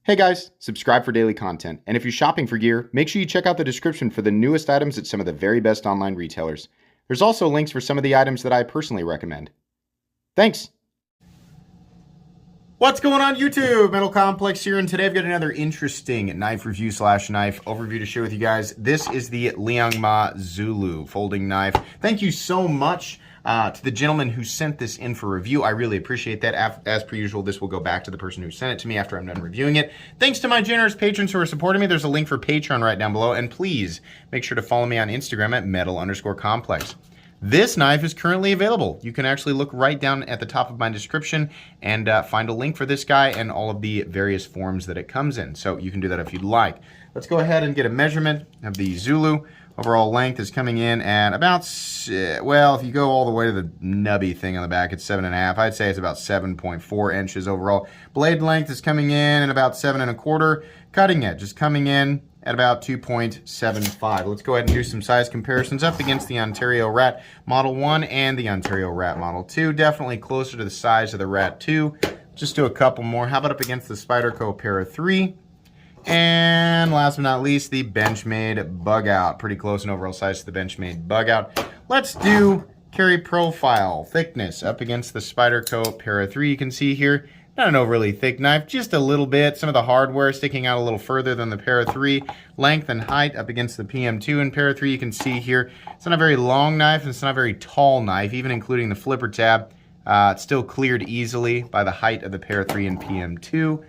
Hey guys, subscribe for daily content. And if you're shopping for gear, make sure you check out the description for the newest items at some of the very best online retailers. There's also links for some of the items that I personally recommend. Thanks! What's going on YouTube? Metal Complex here, and today I've got another interesting knife review slash knife overview to share with you guys. This is the Liong Mah Zulu folding knife. Thank you so much to the gentleman who sent this in for review. I really appreciate that. As per usual, this will go back to the person who sent it to me after I'm done reviewing it. Thanks to my generous patrons who are supporting me. There's a link for Patreon right down below, and please make sure to follow me on Instagram at metal_complex. This knife is currently available. You can actually look right down at the top of my description and find a link for this guy and all of the various forms that it comes in. So you can do that if you'd like. Let's go ahead and get a measurement of the Zulu. Overall length is coming in at about, well, if you go all the way to the nubby thing on the back, it's 7.5. I'd say it's about 7.4 inches overall. Blade length is coming in at about 7.25. Cutting edge is coming in at about 2.75. Let's go ahead and do some size comparisons up against the Ontario Rat Model 1 and the Ontario Rat Model 2. Definitely closer to the size of the Rat 2. Just do a couple more. How about up against the Spyderco Para 3? And last but not least, the Benchmade Bug Out. Pretty close in overall size to the Benchmade Bug Out. Let's do carry profile thickness up against the Spyderco Para 3. You can see here, not an overly thick knife, just a little bit. Some of the hardware sticking out a little further than the Para 3. Length and height up against the PM2 and Para 3. You can see here, it's not a very long knife, and it's not a very tall knife, even including the flipper tab. It's still cleared easily by the height of the Para 3 and PM2.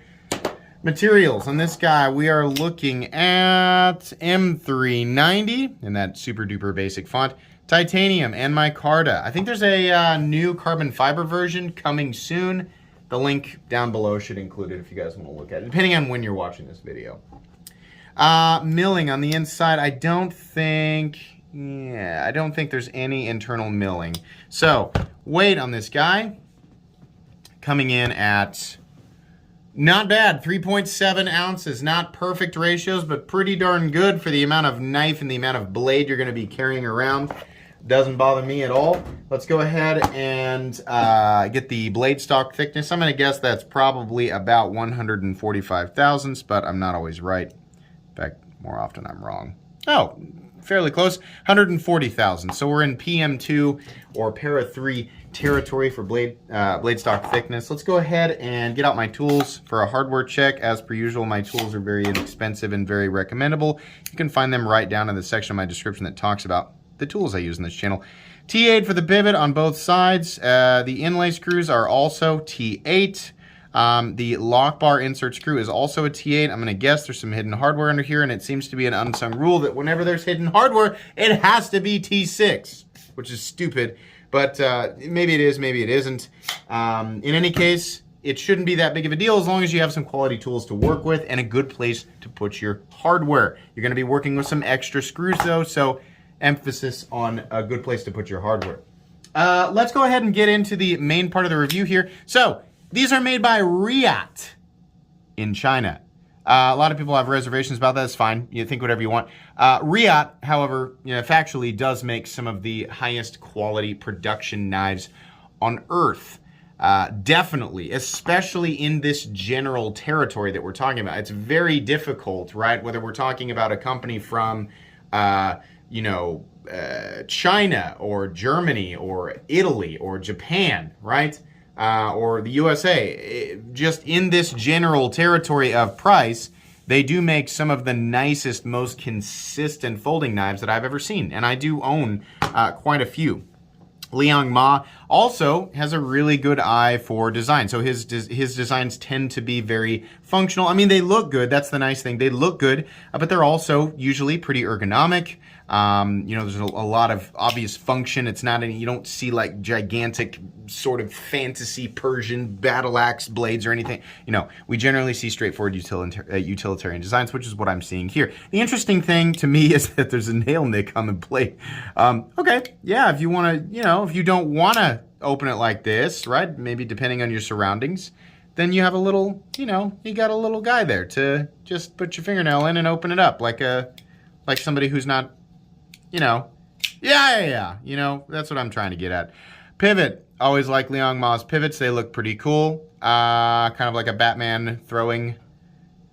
Materials on this guy, we are looking at M390 in that super duper basic font. Titanium and micarta. I think there's a new carbon fiber version coming soon. The link down below should include it if you guys want to look at it, depending on when you're watching this video. Milling on the inside, I don't think there's any internal milling. So, weight on this guy, coming in at, not bad, 3.7 ounces. Not perfect ratios, but pretty darn good for the amount of knife and the amount of blade you're going to be carrying around. Doesn't bother me at all. Let's go ahead and get the blade stock thickness. I'm going to guess that's probably about 145 thousandths, but I'm not always right. In fact, more often I'm wrong. Oh, fairly close, 140 thousandths. So we're in PM2 or Para 3 territory for blade stock thickness. Let's go ahead and get out my tools for a hardware check. As per usual, my tools are very inexpensive and very recommendable. You can find them right down in the section of my description that talks about the tools I use in this channel. T8 for the pivot on both sides. The inlay screws are also T8. The lock bar insert screw is also a T8. I'm going to guess there's some hidden hardware under here, and it seems to be an unsung rule that whenever there's hidden hardware, it has to be T6, which is stupid, but maybe it is, maybe it isn't. In any case, it shouldn't be that big of a deal as long as you have some quality tools to work with and a good place to put your hardware. You're going to be working with some extra screws though, so emphasis on a good place to put your hardware. Let's go ahead and get into the main part of the review here. So, these are made by Riat in China. A lot of people have reservations about that. That's fine. You think whatever you want. Riat, however, factually does make some of the highest quality production knives on Earth. Definitely, especially in this general territory that we're talking about. It's very difficult, right? Whether we're talking about a company from, China or Germany or Italy or Japan, right? Or the USA, just in this general territory of price, they do make some of the nicest, most consistent folding knives that I've ever seen, and I do own quite a few. Liong Mah also has a really good eye for design, so his designs tend to be very functional. I mean, they look good, that's the nice thing, they look good, but they're also usually pretty ergonomic. There's a lot of obvious function. It's not any, you don't see like gigantic sort of fantasy Persian battle axe blades or anything. We generally see straightforward utilitarian designs, which is what I'm seeing here. The interesting thing to me is that there's a nail nick on the blade. Okay, yeah, if you want to, if you don't want to open it like this, right? Maybe depending on your surroundings, then you have a little, you got a little guy there to just put your fingernail in and open it up like somebody who's not, yeah. That's what I'm trying to get at. Pivot. Always like Liong Mah's pivots. They look pretty cool. Kind of like a Batman throwing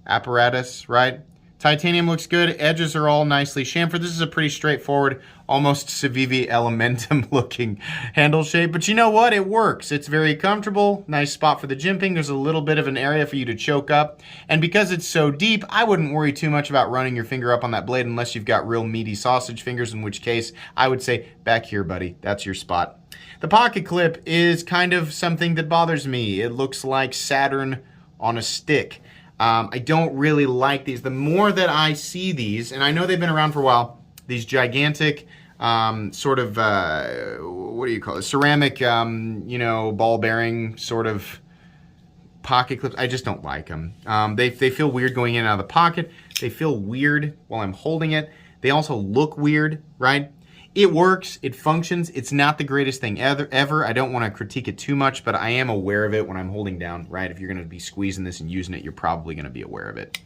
apparatus, right? Titanium looks good. Edges are all nicely chamfered. This is a pretty straightforward, almost Civivi Elementum looking handle shape. But you know what? It works. It's very comfortable. Nice spot for the jimping. There's a little bit of an area for you to choke up. And because it's so deep, I wouldn't worry too much about running your finger up on that blade unless you've got real meaty sausage fingers, in which case I would say, back here, buddy. That's your spot. The pocket clip is kind of something that bothers me. It looks like Saturn on a stick. I don't really like these. The more that I see these, and I know they've been around for a while, these gigantic sort of, what do you call it? Ceramic, you know, ball bearing sort of pocket clips. I just don't like them. They feel weird going in and out of the pocket. They feel weird while I'm holding it. They also look weird, right? It works, it functions, it's not the greatest thing ever. I don't want to critique it too much, but I am aware of it when I'm holding down, right? If you're going to be squeezing this and using it, you're probably going to be aware of it.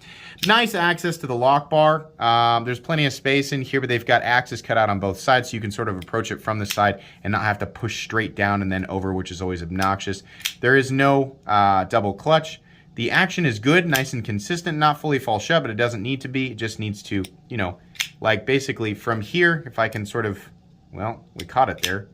Nice access to the lock bar. There's plenty of space in here, but they've got axes cut out on both sides, so you can sort of approach it from the side and not have to push straight down and then over, which is always obnoxious. There is no double clutch. The action is good, nice and consistent, not fully fall shut, but it doesn't need to be. It just needs to, you know, like basically from here, if I can sort of, well, we caught it there.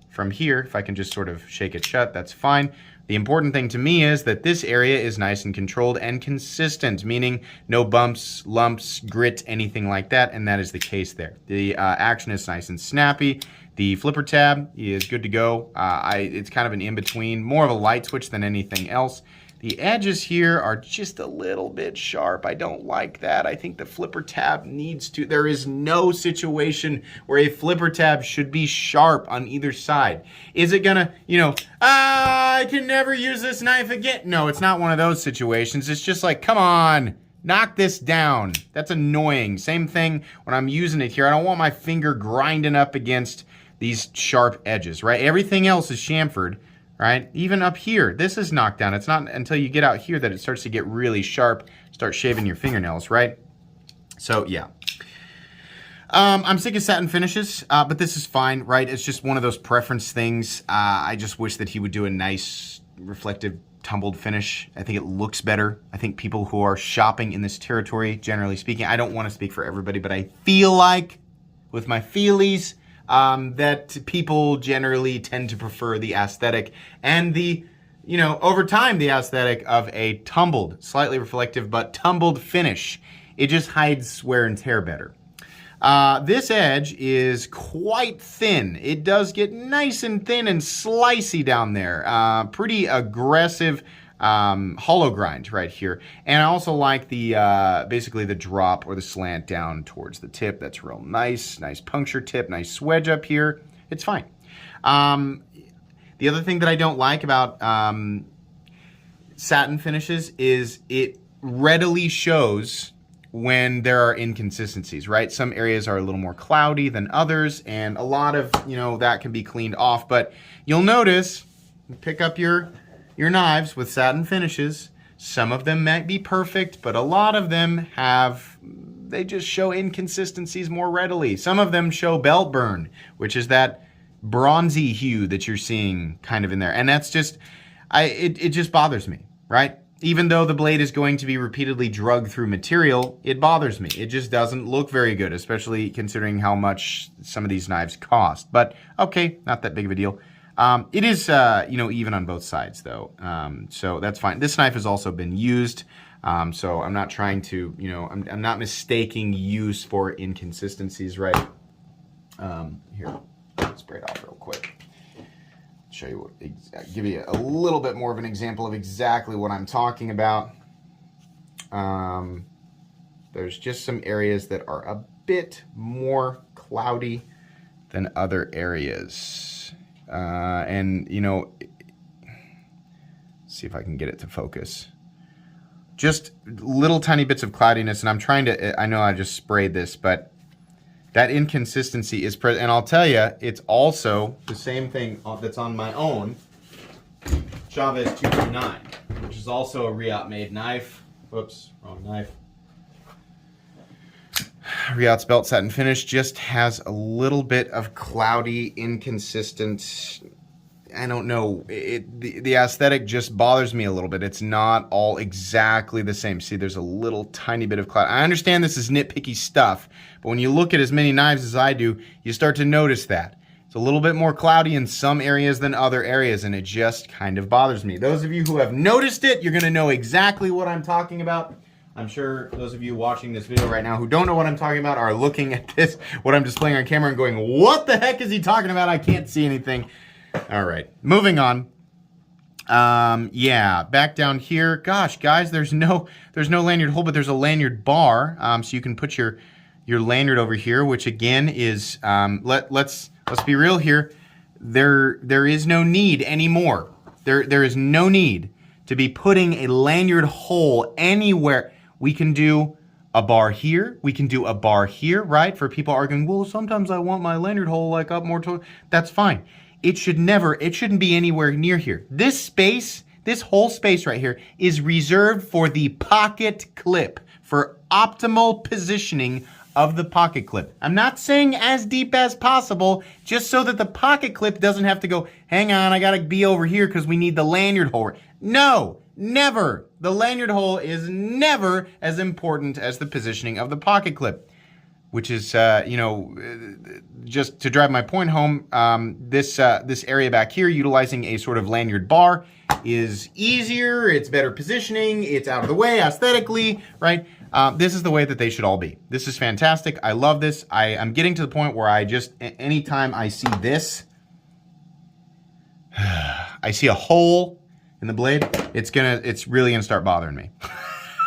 From here, if I can just sort of shake it shut, that's fine. The important thing to me is that this area is nice and controlled and consistent, meaning no bumps, lumps, grit, anything like that, and that is the case there. The action is nice and snappy. The flipper tab is good to go. It's kind of an in-between, more of a light switch than anything else. The edges here are just a little bit sharp. I don't like that. I think the flipper tab needs to. There is no situation where a flipper tab should be sharp on either side. Is it gonna, you know, I can never use this knife again? No, it's not one of those situations. It's just like, come on, knock this down. That's annoying. Same thing when I'm using it here. I don't want my finger grinding up against these sharp edges, right? Everything else is chamfered. Right? Even up here, this is knocked down. It's not until you get out here that it starts to get really sharp, start shaving your fingernails, right? So, yeah. I'm sick of satin finishes, but this is fine, right? It's just one of those preference things. I just wish that he would do a nice, reflective, tumbled finish. I think it looks better. I think people who are shopping in this territory, generally speaking, I don't want to speak for everybody, but I feel like, with my feelies, that people generally tend to prefer the aesthetic and the, you know, over time, the aesthetic of a tumbled, slightly reflective, but tumbled finish. It just hides wear and tear better. This edge is quite thin. It does get nice and thin and slicey down there. Pretty aggressive hollow grind right here. And I also like the basically the drop or the slant down towards the tip. That's real nice. Nice puncture tip, nice swedge up here. It's fine. The other thing that I don't like about satin finishes is it readily shows when there are inconsistencies, right? Some areas are a little more cloudy than others, and a lot of, you know, that can be cleaned off. But you'll notice, pick up your knives with satin finishes. Some of them might be perfect, but a lot of them they just show inconsistencies more readily. Some of them show belt burn, which is that bronzy hue that you're seeing kind of in there. And that's just, it just bothers me, right? Even though the blade is going to be repeatedly drugged through material, it bothers me. It just doesn't look very good, especially considering how much some of these knives cost. But okay, not that big of a deal. It is, you know, even on both sides, though, so that's fine. This knife has also been used, so I'm not trying to, you know, I'm not mistaking use for inconsistencies, right? Here, let's spray it off real quick. Show you give you a little bit more of an example of exactly what I'm talking about. There's just some areas that are a bit more cloudy than other areas. And, you know, see if I can get it to focus. Just little tiny bits of cloudiness, and I'm trying to, I know I just sprayed this, but that inconsistency is present. And I'll tell you, it's also the same thing that's on my own Chavez 229, which is also a Riot made knife. Whoops, wrong knife. Riot's belt satin finish just has a little bit of cloudy, inconsistent I don't know, the aesthetic just bothers me a little bit. It's not all exactly the same. See, there's a little tiny bit of cloud. I understand this is nitpicky stuff, but when you look at as many knives as I do, you start to notice that. It's a little bit more cloudy in some areas than other areas, and it just kind of bothers me. Those of you who have noticed it, you're gonna know exactly what I'm talking about. I'm sure those of you watching this video right now who don't know what I'm talking about are looking at this, what I'm displaying on camera, and going, what the heck is he talking about? I can't see anything. All right, moving on. Yeah, back down here. Gosh, guys, there's no lanyard hole, but there's a lanyard bar. So you can put your lanyard over here, which again is let's be real here. There is no need anymore. There is no need to be putting a lanyard hole anywhere. We can do a bar here. We can do a bar here, right? For people arguing, well, sometimes I want my lanyard hole like up more to. That's fine. It shouldn't be anywhere near here. This space, this whole space right here is reserved for the pocket clip, for optimal positioning of the pocket clip. I'm not saying as deep as possible, just so that the pocket clip doesn't have to go, hang on, I gotta be over here because we need the lanyard hole. No, never. The lanyard hole is never as important as the positioning of the pocket clip. Which is, just to drive my point home, this area back here, utilizing a sort of lanyard bar, is easier, it's better positioning, it's out of the way aesthetically, right? This is the way that they should all be. This is fantastic. I love this. I'm getting to the point where I just, anytime I see this, I see a hole in the blade, it's really gonna start bothering me.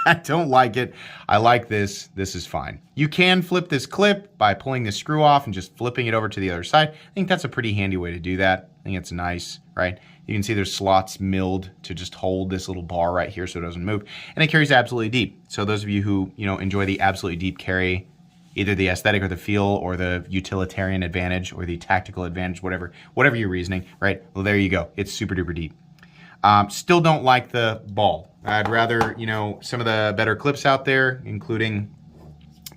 I don't like it. I like this. This is fine. You can flip this clip by pulling the screw off and just flipping it over to the other side. I think that's a pretty handy way to do that. I think it's nice, right? You can see there's slots milled to just hold this little bar right here so it doesn't move. And it carries absolutely deep. So those of you who, enjoy the absolutely deep carry, either the aesthetic or the feel or the utilitarian advantage or the tactical advantage, whatever your reasoning, right? Well, there you go. It's super duper deep. Still don't like the ball. I'd rather, some of the better clips out there, including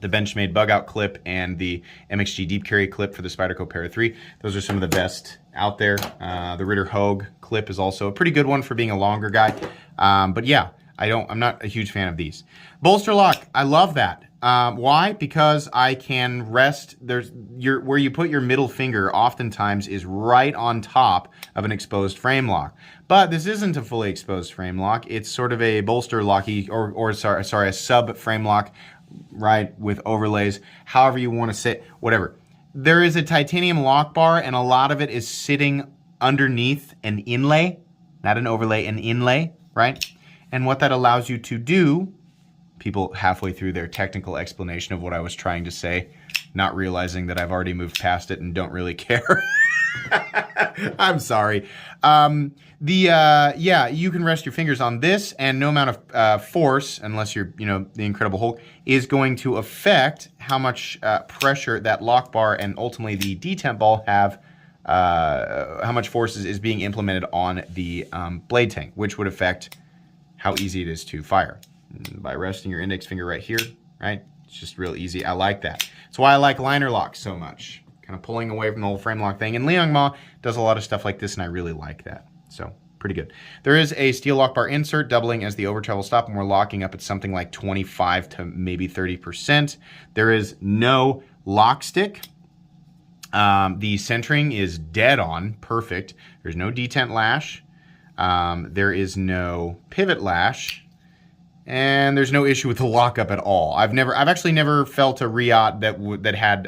the Benchmade bug out clip and the MXG deep carry clip for the Spyderco Para 3. Those are some of the best out there. The Ritter Hogue clip is also a pretty good one for being a longer guy. But yeah, I'm not a huge fan of these. Bolster lock, I love that. Why? Because I can rest, where you put your middle finger oftentimes is right on top of an exposed frame lock. But this isn't a fully exposed frame lock. It's sort of a bolster locky, a sub frame lock, right, with overlays, however you want to sit, whatever. There is a titanium lock bar, and a lot of it is sitting underneath an inlay, not an overlay, an inlay, right? And what that allows you to do, people halfway through their technical explanation of what I was trying to say, not realizing that I've already moved past it and don't really care. I'm sorry. Yeah, you can rest your fingers on this, and no amount of force, unless you're, the Incredible Hulk, is going to affect how much pressure that lock bar and ultimately the detent ball have, how much force is being implemented on the blade tank, which would affect how easy it is to fire. By resting your index finger right here, right? It's just real easy. I like that. That's why I like liner locks so much. Kind of pulling away from the whole frame lock thing. And Liong Mah does a lot of stuff like this, and I really like that. So, pretty good. There is a steel lock bar insert doubling as the over travel stop, and we're locking up at something like 25 to maybe 30%. There is no lock stick. The centering is dead on, perfect. There's no detent lash. There is no pivot lash. And there's no issue with the lockup at all. I've actually never felt a Riot that had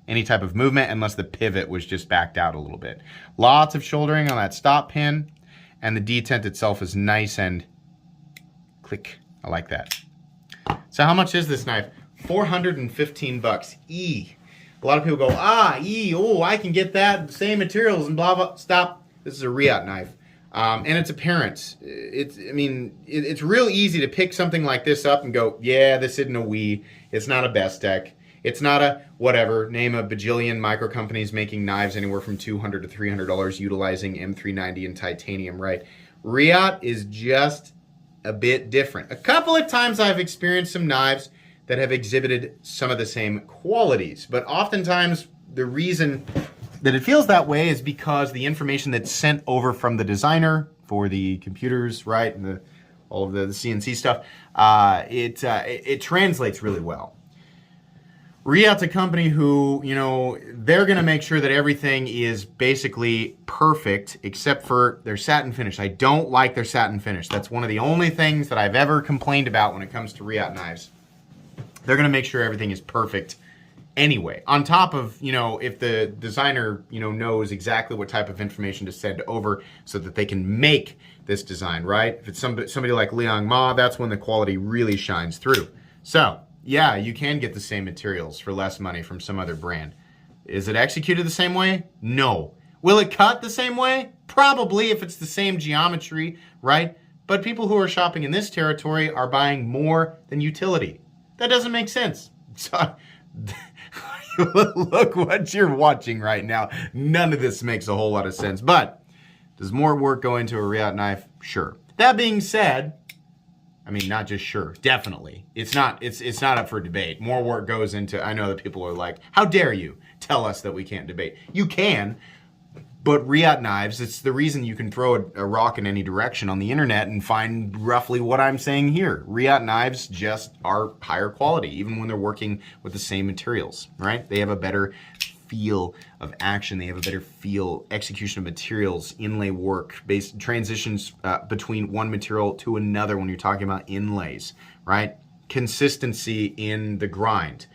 any type of movement unless the pivot was just backed out a little bit. Lots of shouldering on that stop pin, and the detent itself is nice and click. I like that. So how much is this knife? 415 bucks. A lot of people go, I can get that, same materials and blah blah. Stop. This is a Riot knife. And it's apparent. It's real easy to pick something like this up and go, yeah, this isn't a Wii. It's not a Bestech. It's not a whatever. Name a bajillion micro companies making knives anywhere from $200 to $300 utilizing M390 and titanium, right? Riot is just a bit different. A couple of times I've experienced some knives that have exhibited some of the same qualities, but oftentimes the reason that it feels that way is because the information that's sent over from the designer for the computers, right, and all of the CNC stuff, it translates really well. Riyad's a company who, they're going to make sure that everything is basically perfect except for their satin finish. I don't like their satin finish. That's one of the only things that I've ever complained about when it comes to Riyad knives. They're going to make sure everything is perfect anyway. On top of, if the designer, knows exactly what type of information to send over so that they can make this design, right? If it's somebody like Liong Mah, that's when the quality really shines through. So, yeah, you can get the same materials for less money from some other brand. Is it executed the same way? No. Will it cut the same way? Probably, if it's the same geometry, right? But people who are shopping in this territory are buying more than utility. That doesn't make sense. So, look what you're watching right now. None of this makes a whole lot of sense. But does more work go into a Riyadh knife? Sure. That being said, I mean, not just sure, definitely. It's not up for debate. More work goes into, I know that people are like, how dare you tell us that we can't debate? You can, but Riyadh knives, it's the reason you can throw a rock in any direction on the internet and find roughly what I'm saying here. Riyadh knives just are higher quality, even when they're working with the same materials, right? They have a better feel of action. They have a better feel, execution of materials, inlay work, based transitions between one material to another when you're talking about inlays, right? Consistency in the grind,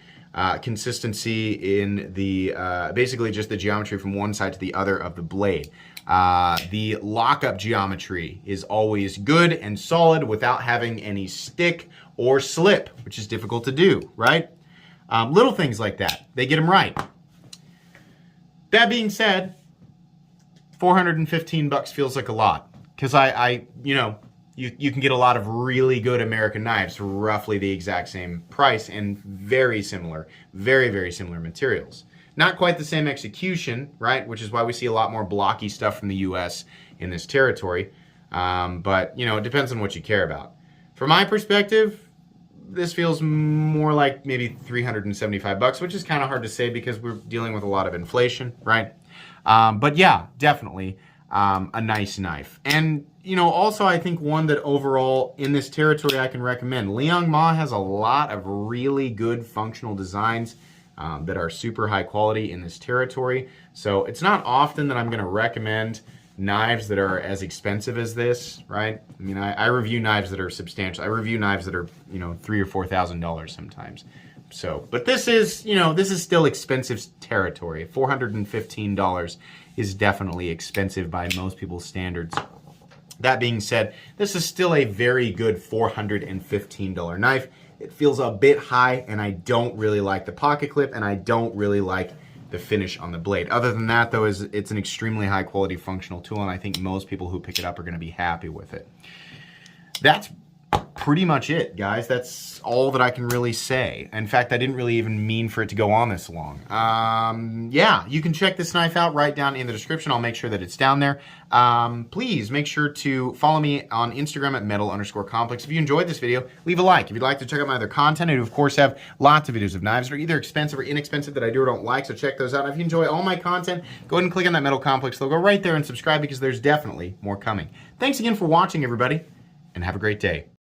consistency in the, basically just the geometry from one side to the other of the blade. The lockup geometry is always good and solid without having any stick or slip, which is difficult to do, right? Little things like that, they get them right. That being said, $415 feels like a lot because you can get a lot of really good American knives for roughly the exact same price and very similar, very, very similar materials. Not quite the same execution, right? Which is why we see a lot more blocky stuff from the US in this territory. But, it depends on what you care about. From my perspective, this feels more like maybe $375, which is kind of hard to say because we're dealing with a lot of inflation, right? But yeah, definitely a nice knife. And, also I think one that overall in this territory I can recommend. Liong Mah has a lot of really good functional designs that are super high quality in this territory. So it's not often that I'm going to recommend knives that are as expensive as this, right? I mean, I review knives that are substantial. I review knives that are, $3,000 or $4,000 sometimes. So, but this is, this is still expensive territory. $415 is definitely expensive by most people's standards. That being said, this is still a very good $415 knife. It feels a bit high, and I don't really like the pocket clip, and I don't really like the finish on the blade. Other than that, though, it's an extremely high quality functional tool, and I think most people who pick it up are going to be happy with it. That's pretty much it, guys. That's all that I can really say. In fact, I didn't really even mean for it to go on this long. Yeah, you can check this knife out right down in the description. I'll make sure that it's down there. Please make sure to follow me on Instagram at metal_complex. If you enjoyed this video, leave a like. If you'd like to check out my other content, I do, of course, have lots of videos of knives that are either expensive or inexpensive that I do or don't like, so check those out. And if you enjoy all my content, go ahead and click on that Metal Complex logo right there and subscribe because there's definitely more coming. Thanks again for watching, everybody, and have a great day.